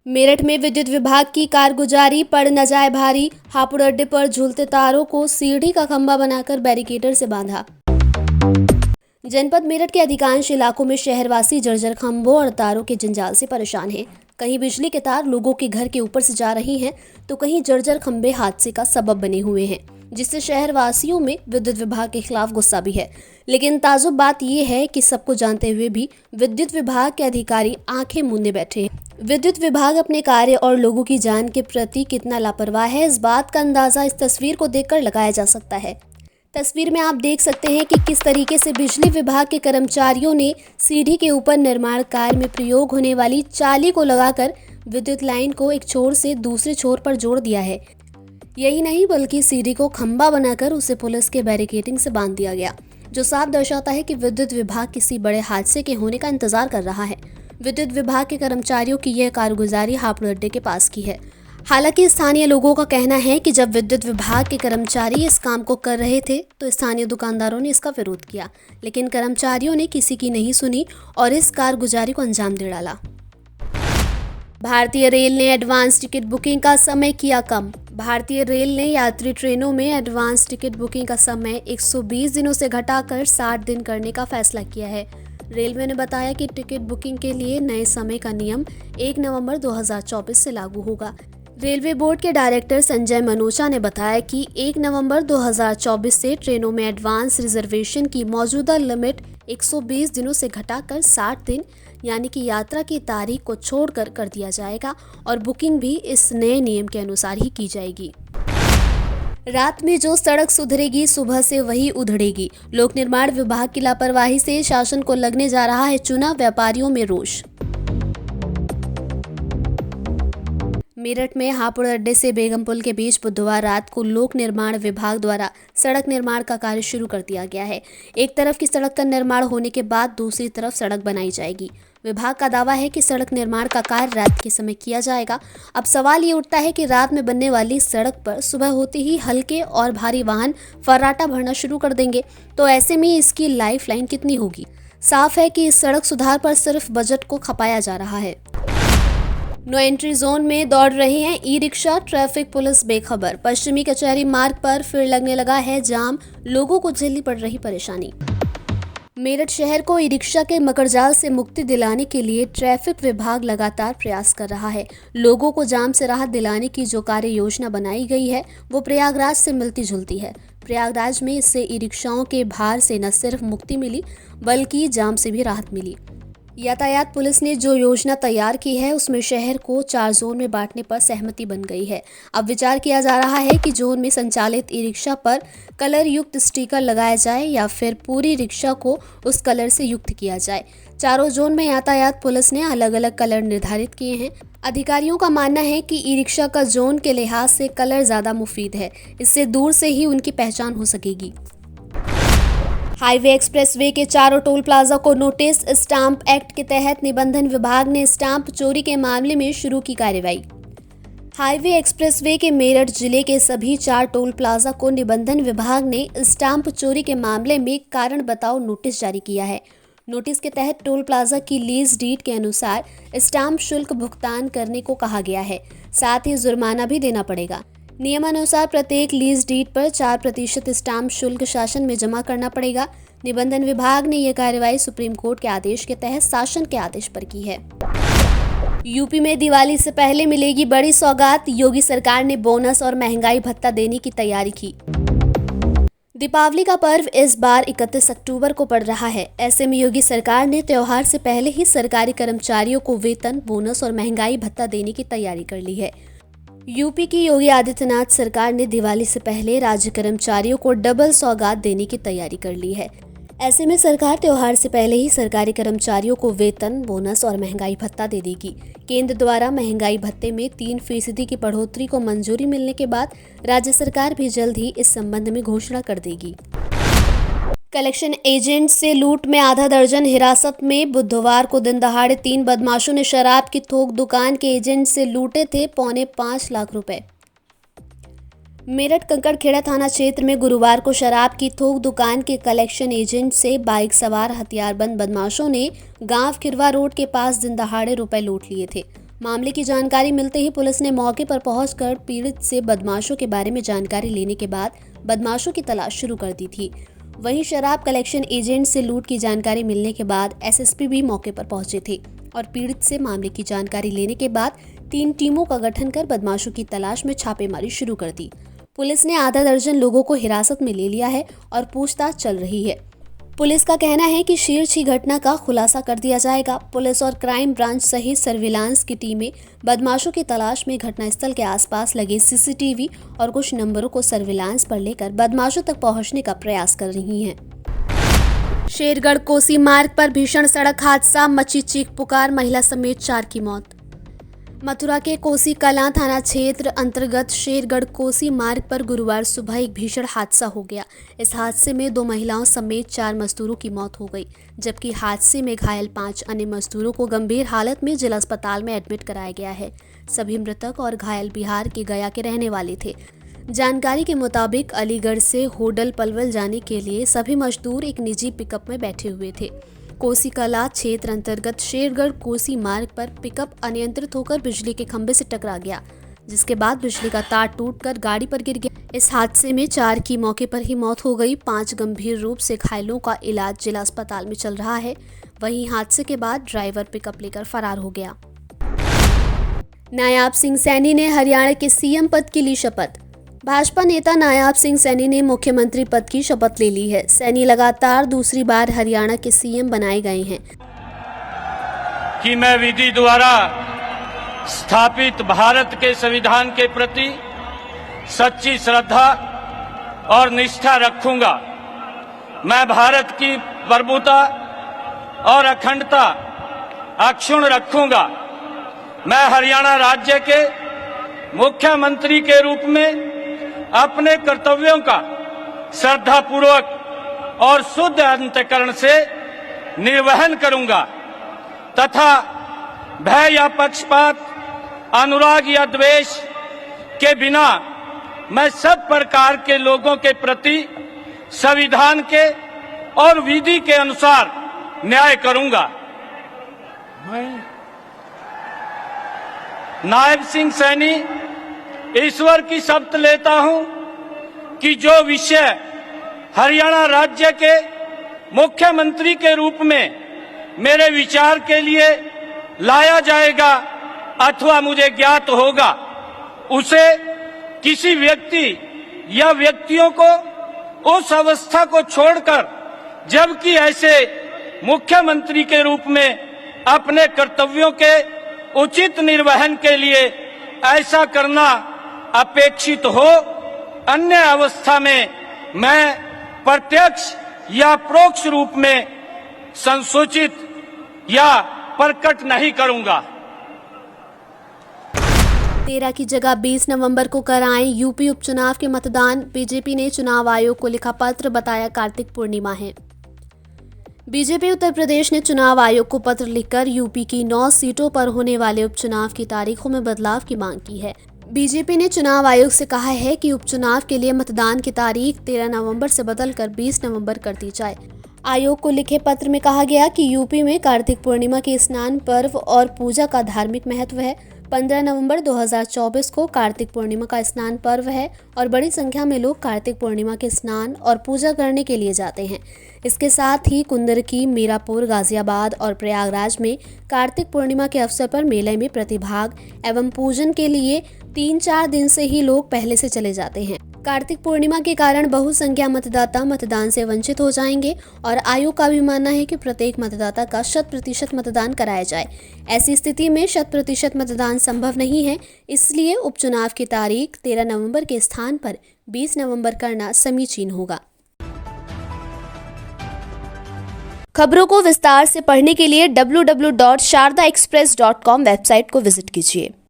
मेरठ में विद्युत विभाग की कारगुजारी पड़ न जाए भारी। हापुड़ अड्डे पर झूलते तारों को सीढ़ी का खंभा बनाकर बैरिकेटर से बांधा। जनपद मेरठ के अधिकांश इलाकों में शहरवासी जर्जर खंभों और तारों के जंजाल से परेशान हैं। कहीं बिजली के तार लोगों के घर के ऊपर से जा रही हैं, तो कहीं जर्जर खंभे हादसे का सबब बने हुए हैं, जिससे शहरवासियों में विद्युत विभाग के खिलाफ गुस्सा भी है। लेकिन ताजुब बात यह है कि सबको जानते हुए भी विद्युत विभाग के अधिकारी आंखें मूंदे बैठे हैं। विद्युत विभाग अपने कार्य और लोगों की जान के प्रति कितना लापरवाह है, इस बात का अंदाजा इस तस्वीर को देखकर लगाया जा सकता है। तस्वीर में आप देख सकते हैं कि किस तरीके से बिजली विभाग के कर्मचारियों ने सीढ़ी के ऊपर निर्माण कार्य में प्रयोग होने वाली चाली को लगाकर विद्युत लाइन को एक छोर से दूसरे छोर पर जोड़ दिया है। यही नहीं बल्कि सीढ़ी को खंभा बनाकर उसे पुलिस के बैरिकेडिंग से बांध दिया गया, जो साफ दर्शाता है कि विद्युत विभाग किसी बड़े हादसे के होने का इंतजार कर रहा है। विद्युत विभाग के कर्मचारियों की यह कारगुजारी हापुड़ अड्डे के पास की है। हालांकि स्थानीय लोगों का कहना है कि जब विद्युत विभाग के कर्मचारी इस काम को कर रहे थे तो स्थानीय दुकानदारों ने इसका विरोध किया, लेकिन कर्मचारियों ने किसी की नहीं सुनी और इस कारगुजारी को अंजाम दे डाला। भारतीय रेल ने एडवांस टिकट बुकिंग का समय किया कम। भारतीय रेल ने यात्री ट्रेनों में एडवांस टिकट बुकिंग का समय 120 दिनों से घटाकर 60 दिन करने का फैसला किया है। रेलवे ने बताया कि टिकट बुकिंग के लिए नए समय का नियम 1 नवंबर 2024 से लागू होगा। रेलवे बोर्ड के डायरेक्टर संजय मनोचा ने बताया कि 1 नवंबर 2024 से ट्रेनों में एडवांस रिजर्वेशन की मौजूदा लिमिट 120 दिनों से घटाकर 60 दिन यानी कि यात्रा की तारीख को छोड़कर कर दिया जाएगा और बुकिंग भी इस नए नियम के अनुसार ही की जाएगी। रात में जो सड़क सुधरेगी सुबह से वही उधड़ेगी। लोक निर्माण विभाग की लापरवाही से शासन को लगने जा रहा है चूना, व्यापारियों में रोष। मेरठ में हापुड़ अड्डे से बेगमपुल के बीच बुधवार रात को लोक निर्माण विभाग द्वारा सड़क निर्माण का कार्य शुरू कर दिया गया है। एक तरफ की सड़क का निर्माण होने के बाद दूसरी तरफ सड़क बनाई जाएगी। विभाग का दावा है कि सड़क निर्माण का कार्य रात के समय किया जाएगा। अब सवाल ये उठता है कि रात में बनने वाली सड़क पर सुबह होते ही हल्के और भारी वाहन फर्राटा भरना शुरू कर देंगे, तो ऐसे में इसकी लाइफ लाइन कितनी होगी। साफ है कि इस सड़क सुधार पर सिर्फ बजट को खपाया जा रहा है। नो एंट्री जोन में दौड़ रहे हैं ई रिक्शा, ट्रैफिक पुलिस बेखबर। पश्चिमी कचहरी मार्ग पर फिर लगने लगा है जाम, लोगों को झेलनी पड़ रही परेशानी। मेरठ शहर को ई रिक्शा के मकड़जाल से मुक्ति दिलाने के लिए ट्रैफिक विभाग लगातार प्रयास कर रहा है। लोगों को जाम से राहत दिलाने की जो कार्य योजना बनाई गई है वो प्रयागराज से मिलती जुलती है। प्रयागराज में इससे ई रिक्शाओं के भार से न सिर्फ मुक्ति मिली बल्कि जाम से भी राहत मिली। यातायात पुलिस ने जो योजना तैयार की है उसमें शहर को 4 जोन में बांटने पर सहमति बन गई है। अब विचार किया जा रहा है कि जोन में संचालित ई रिक्शा पर कलर युक्त स्टिकर लगाया जाए या फिर पूरी रिक्शा को उस कलर से युक्त किया जाए। चारों जोन में यातायात पुलिस ने अलग अलग कलर निर्धारित किए हैं। अधिकारियों का मानना है कि ई रिक्शा का जोन के लिहाज से कलर ज्यादा मुफीद है, इससे दूर से ही उनकी पहचान हो सकेगी। हाईवे एक्सप्रेसवे के चारों टोल प्लाजा को नोटिस। स्टाम्प एक्ट के तहत निबंधन विभाग ने स्टाम्प चोरी के मामले में शुरू की कार्रवाई। हाईवे एक्सप्रेसवे के मेरठ जिले के सभी 4 टोल प्लाजा को निबंधन विभाग ने स्टाम्प चोरी के मामले में कारण बताओ नोटिस जारी किया है। नोटिस के तहत टोल प्लाजा की लीज डीड के अनुसार स्टाम्प शुल्क भुगतान करने को कहा गया है, साथ ही जुर्माना भी देना पड़ेगा। नियमानुसार प्रत्येक लीज डीड पर 4% स्टाम्प शुल्क शासन में जमा करना पड़ेगा। निबंधन विभाग ने यह कार्रवाई सुप्रीम कोर्ट के आदेश के तहत शासन के आदेश पर की है। यूपी में दिवाली से पहले मिलेगी बड़ी सौगात। योगी सरकार ने बोनस और महंगाई भत्ता देने की तैयारी की। दीपावली का पर्व इस बार 31 अक्टूबर को पड़ रहा है। ऐसे में योगी सरकार ने त्योहार से पहले ही सरकारी कर्मचारियों को वेतन, बोनस और महंगाई भत्ता देने की तैयारी कर ली है। यूपी की योगी आदित्यनाथ सरकार ने दिवाली से पहले राज्य कर्मचारियों को डबल सौगात देने की तैयारी कर ली है। ऐसे में सरकार त्योहार से पहले ही सरकारी कर्मचारियों को वेतन, बोनस और महंगाई भत्ता दे देगी। केंद्र द्वारा महंगाई भत्ते में 3% की बढ़ोतरी को मंजूरी मिलने के बाद राज्य सरकार भी जल्द ही इस संबंध में घोषणा कर देगी। कलेक्शन एजेंट से लूट में आधा दर्जन हिरासत में। बुधवार को दिन दहाड़े 3 बदमाशों ने शराब की थोक दुकान के एजेंट से लूटे थे 5.25 लाख रुपए। मेरठ कंकड़खेड़ा थाना क्षेत्र में गुरुवार को शराब की थोक दुकान के कलेक्शन एजेंट से बाइक सवार हथियारबंद बदमाशों ने गांव खिरवा रोड के पास दिन दहाड़े रुपए लूट लिए थे। मामले की जानकारी मिलते ही पुलिस ने मौके पर पहुंचकर पीड़ित से बदमाशों के बारे में जानकारी लेने के बाद बदमाशों की तलाश शुरू कर दी थी। वहीं शराब कलेक्शन एजेंट से लूट की जानकारी मिलने के बाद एसएसपी भी मौके पर पहुंचे थे और पीड़ित से मामले की जानकारी लेने के बाद 3 टीमों का गठन कर बदमाशों की तलाश में छापेमारी शुरू कर दी। पुलिस ने आधा दर्जन लोगों को हिरासत में ले लिया है और पूछताछ चल रही है। पुलिस का कहना है कि शीघ्र ही घटना का खुलासा कर दिया जाएगा। पुलिस और क्राइम ब्रांच सहित सर्विलांस की टीमें बदमाशों की तलाश में घटनास्थल के आसपास लगे सीसीटीवी और कुछ नंबरों को सर्विलांस पर लेकर बदमाशों तक पहुंचने का प्रयास कर रही हैं। शेरगढ़ कोसी मार्ग पर भीषण सड़क हादसा, मची चीख पुकार, महिला समेत 4 की मौत। मथुरा के कोसी कलां थाना क्षेत्र अंतर्गत शेरगढ़ कोसी मार्ग पर गुरुवार सुबह एक भीषण हादसा हो गया। इस हादसे में 2 महिलाओं समेत 4 मजदूरों की मौत हो गई, जबकि हादसे में घायल 5 अन्य मजदूरों को गंभीर हालत में जिला अस्पताल में एडमिट कराया गया है। सभी मृतक और घायल बिहार के गया के रहने वाले थे। जानकारी के मुताबिक अलीगढ़ से होडल पलवल जाने के लिए सभी मजदूर एक निजी पिकअप में बैठे हुए थे। कोसी कला क्षेत्र अंतर्गत शेरगढ़ कोसी मार्ग पर पिकअप अनियंत्रित होकर बिजली के खंभे से टकरा गया, जिसके बाद बिजली का तार टूटकर गाड़ी पर गिर गया। इस हादसे में 4 की मौके पर ही मौत हो गई। 5 गंभीर रूप से घायलों का इलाज जिला अस्पताल में चल रहा है। वहीं हादसे के बाद ड्राइवर पिकअप लेकर फरार हो गया। नायाब सिंह सैनी ने हरियाणा के सीएम पद की ली शपथ। भाजपा नेता नायाब सिंह सैनी ने मुख्यमंत्री पद की शपथ ले ली है। सैनी लगातार दूसरी बार हरियाणा के सीएम बनाए गए हैं। कि मैं विधि द्वारा स्थापित भारत के संविधान के प्रति सच्ची श्रद्धा और निष्ठा रखूंगा। मैं भारत की प्रभुता और अखंडता अक्षुण्ण रखूंगा। मैं हरियाणा राज्य के मुख्यमंत्री के रूप में अपने कर्तव्यों का श्रद्धापूर्वक और शुद्ध अंतःकरण से निर्वहन करूंगा तथा भय या पक्षपात, अनुराग या द्वेष के बिना मैं सब प्रकार के लोगों के प्रति संविधान के और विधि के अनुसार न्याय करूंगा। मैं नायब सिंह सैनी ईश्वर की शपथ लेता हूं कि जो विषय हरियाणा राज्य के मुख्यमंत्री के रूप में मेरे विचार के लिए लाया जाएगा अथवा मुझे ज्ञात होगा, उसे किसी व्यक्ति या व्यक्तियों को उस अवस्था को छोड़कर, जबकि ऐसे मुख्यमंत्री के रूप में अपने कर्तव्यों के उचित निर्वहन के लिए ऐसा करना अपेक्षित हो, अन्य अवस्था में मैं प्रत्यक्ष या परोक्ष रूप में संसूचित या प्रकट नहीं करूंगा। 13 की जगह 20 नवंबर को कराएं यूपी उपचुनाव के मतदान। बीजेपी ने चुनाव आयोग को लिखा पत्र, बताया कार्तिक पूर्णिमा है। बीजेपी उत्तर प्रदेश ने चुनाव आयोग को पत्र लिखकर यूपी की 9 सीटों पर होने वाले उपचुनाव की तारीखों में बदलाव की मांग की है। बीजेपी ने चुनाव आयोग से कहा है कि उपचुनाव के लिए मतदान की तारीख 13 नवंबर से बदलकर 20 नवंबर कर दी जाए। आयोग को लिखे पत्र में कहा गया कि यूपी में कार्तिक पूर्णिमा के स्नान पर्व और पूजा का धार्मिक महत्व है। 15 नवंबर 2024 को कार्तिक पूर्णिमा का स्नान पर्व है और बड़ी संख्या में लोग कार्तिक पूर्णिमा के स्नान और पूजा करने के लिए जाते हैं। इसके साथ ही कुंदरकी, मीरापुर, गाजियाबाद और प्रयागराज में कार्तिक पूर्णिमा के अवसर पर मेले में प्रतिभाग एवं पूजन के लिए 3-4 दिन से ही लोग पहले से चले जाते हैं। कार्तिक पूर्णिमा के कारण बहुसंख्या मतदाता मतदान से वंचित हो जाएंगे और आयोग का भी मानना है कि प्रत्येक मतदाता का 100% मतदान कराया जाए। ऐसी स्थिति में 100% मतदान संभव नहीं है, इसलिए उपचुनाव की तारीख 13 नवंबर के स्थान पर 20 नवंबर करना समीचीन होगा। खबरों को विस्तार से पढ़ने के लिए www.shardaexpress.com वेबसाइट को विजिट कीजिए।